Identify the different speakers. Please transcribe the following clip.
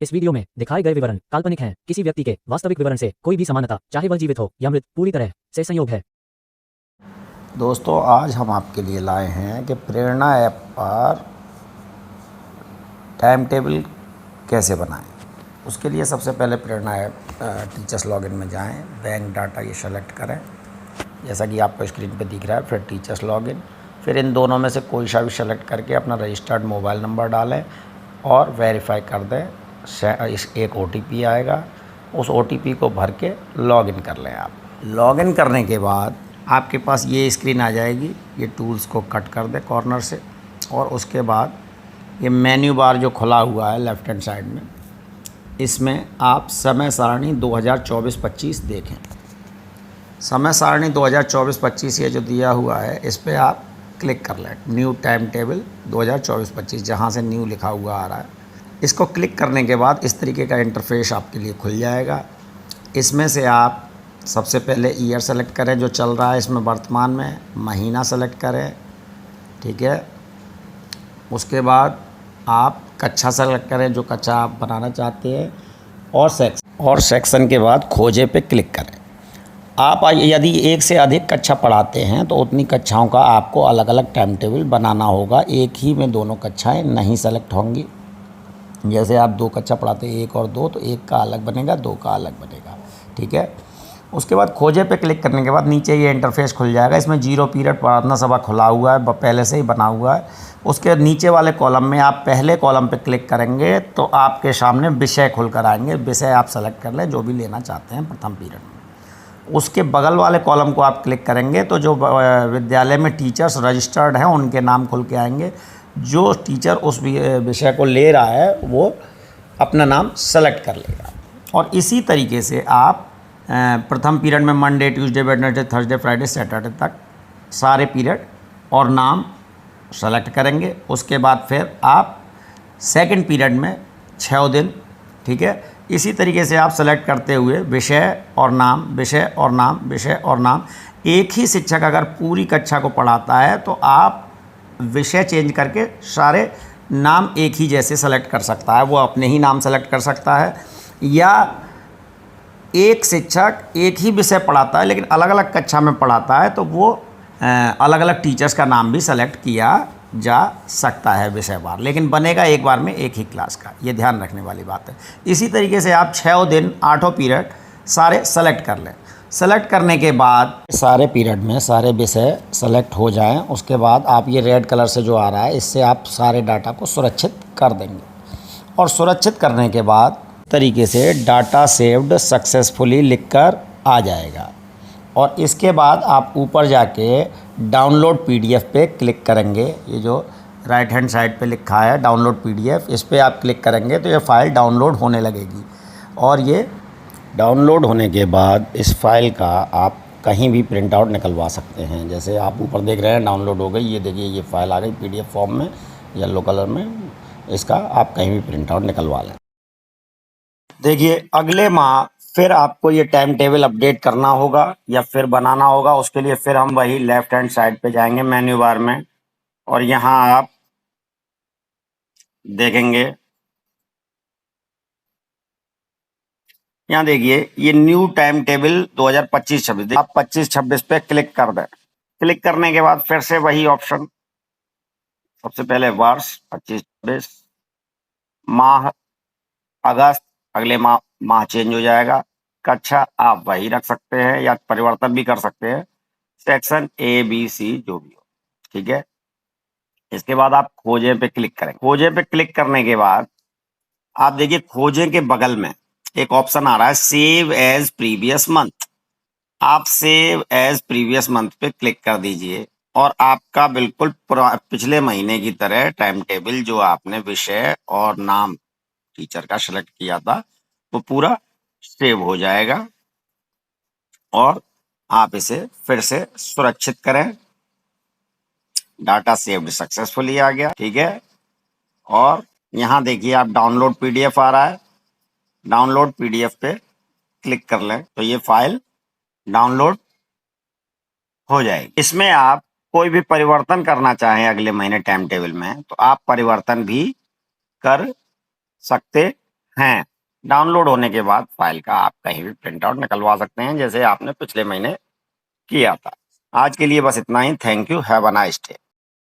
Speaker 1: इस वीडियो में दिखाए गए विवरण काल्पनिक हैं। किसी व्यक्ति के वास्तविक विवरण से कोई भी समानता, चाहे वह जीवित हो या मृत, पूरी तरह से संयोग है।
Speaker 2: दोस्तों, आज हम आपके लिए लाए हैं कि प्रेरणा ऐप पर टाइम टेबल कैसे बनाएं। उसके लिए सबसे पहले प्रेरणा ऐप टीचर्स लॉगिन में जाएं, बैंक डाटा ये सेलेक्ट करें जैसा कि आपको स्क्रीन पे दिख रहा है। फिर टीचर्स लॉगिन, फिर इन दोनों में से कोई सा भी सेलेक्ट करके अपना रजिस्टर्ड मोबाइल नंबर डालें और वेरीफाई कर दें। एक OTP आएगा, उस OTP को भर के लॉगिन कर लें। आप लॉगिन करने के बाद आपके पास ये स्क्रीन आ जाएगी। ये टूल्स को कट कर दें कॉर्नर से, और उसके बाद ये मेन्यू बार जो खुला हुआ है लेफ़्ट हैंड साइड में, इसमें आप समय सारणी 2024-25 देखें। समय सारणी 2024-25 ये जो दिया हुआ है, इस पर आप क्लिक कर लें। न्यू टाइम टेबल 2024-25 जहाँ से न्यू लिखा हुआ आ रहा है, इसको क्लिक करने के बाद इस तरीके का इंटरफेस आपके लिए खुल जाएगा। इसमें से आप सबसे पहले ईयर सेलेक्ट करें जो चल रहा है इसमें वर्तमान में, महीना सेलेक्ट करें, ठीक है। उसके बाद आप कक्षा सेलेक्ट करें जो कक्षा आप बनाना चाहते हैं, और सेक्शन के बाद खोजे पे क्लिक करें। आप यदि एक से अधिक कक्षा पढ़ाते हैं तो उतनी कक्षाओं का आपको अलग अलग टाइम टेबल बनाना होगा। एक ही में दोनों कक्षाएं नहीं सेलेक्ट होंगी। जैसे आप 2 कक्षा पढ़ाते हैं, 1 और 2, तो 1 का अलग बनेगा, 2 का अलग बनेगा, ठीक है। उसके बाद खोजे पे क्लिक करने के बाद नीचे ये इंटरफेस खुल जाएगा। इसमें 0 पीरियड प्रार्थना सभा खुला हुआ है, पहले से ही बना हुआ है। उसके नीचे वाले कॉलम में आप पहले कॉलम पे क्लिक करेंगे तो आपके सामने विषय खुल कर आएंगे। विषय आप सेलेक्ट कर लें जो भी लेना चाहते हैं प्रथम पीरियड में। उसके बगल वाले कॉलम को आप क्लिक करेंगे तो जो विद्यालय में टीचर्स रजिस्टर्ड हैं उनके नाम खुल के आएंगे। जो टीचर उस विषय को ले रहा है वो अपना नाम सेलेक्ट कर लेगा। और इसी तरीके से आप प्रथम पीरियड में Monday, Tuesday, Wednesday, Thursday, Friday, Saturday तक सारे पीरियड और नाम सेलेक्ट करेंगे। उसके बाद फिर आप सेकंड पीरियड में 6 दिन, ठीक है। इसी तरीके से आप सेलेक्ट करते हुए विषय और नाम, विषय और नाम, विषय और नाम। एक ही शिक्षक अगर पूरी कक्षा को पढ़ाता है तो आप विषय चेंज करके सारे नाम एक ही जैसे सेलेक्ट कर सकता है। वो अपने ही नाम सेलेक्ट कर सकता है, या एक शिक्षक एक ही विषय पढ़ाता है लेकिन अलग अलग कक्षा में पढ़ाता है तो वो अलग अलग टीचर्स का नाम भी सेलेक्ट किया जा सकता है विषयवार, लेकिन बनेगा एक बार में एक ही क्लास का। ये ध्यान रखने वाली बात है। इसी तरीके से आप 6 दिन 8 पीरियड सारे सेलेक्ट कर लें। सेलेक्ट करने के बाद सारे पीरियड में सारे विषय सेलेक्ट हो जाएं, उसके बाद आप ये रेड कलर से जो आ रहा है इससे आप सारे डाटा को सुरक्षित कर देंगे। और सुरक्षित करने के बाद तरीके से डाटा सेव्ड सक्सेसफुली लिखकर आ जाएगा। और इसके बाद आप ऊपर जाके डाउनलोड PDF पे क्लिक करेंगे। ये जो राइट हैंड साइड पे लिखा है डाउनलोड PDF, इस पर आप क्लिक करेंगे तो ये फ़ाइल डाउनलोड होने लगेगी। और ये डाउनलोड होने के बाद इस फाइल का आप कहीं भी प्रिंट आउट निकलवा सकते हैं। जैसे आप ऊपर देख रहे हैं डाउनलोड हो गई, ये देखिए ये फ़ाइल आ गई PDF फॉर्म में, येलो कलर में। इसका आप कहीं भी प्रिंट आउट निकलवा लें। देखिए अगले माह फिर आपको ये टाइम टेबल अपडेट करना होगा या फिर बनाना होगा। उसके लिए फिर हम वही लेफ्ट हैंड साइड पे जाएंगे मेन्यू बार में, और यहाँ आप देखेंगे, यहाँ देखिए ये न्यू टाइम टेबल 2025-26, आप 25-26 पे क्लिक कर दें। क्लिक करने के बाद फिर से वही ऑप्शन, सबसे पहले वर्ष 25-26, माह अगस्त, अगले माह चेंज हो जाएगा। कक्षा आप वही रख सकते हैं या परिवर्तन भी कर सकते हैं। सेक्शन ABC जो भी हो, ठीक है। इसके बाद आप खोजे पे क्लिक करें। खोजे पे क्लिक करने के बाद आप देखिए खोजे के बगल में एक ऑप्शन आ रहा है सेव एज प्रीवियस मंथ। आप सेव एज प्रीवियस मंथ पे क्लिक कर दीजिए और आपका बिल्कुल पिछले महीने की तरह टाइम टेबल जो आपने विषय और नाम टीचर का सिलेक्ट किया था वो पूरा सेव हो जाएगा। और आप इसे फिर से सुरक्षित करें। डाटा सेव्ड सक्सेसफुली आ गया, ठीक है। और यहाँ देखिए आप डाउनलोड PDF आ रहा है, डाउनलोड PDF पे क्लिक कर लें तो ये फाइल डाउनलोड हो जाएगी। इसमें आप कोई भी परिवर्तन करना चाहें अगले महीने टाइम टेबल में तो आप परिवर्तन भी कर सकते हैं। डाउनलोड होने के बाद फाइल का आप कहीं भी प्रिंट आउट निकलवा सकते हैं, जैसे आपने पिछले महीने किया था। आज के लिए बस इतना ही। Thank you, have a nice day.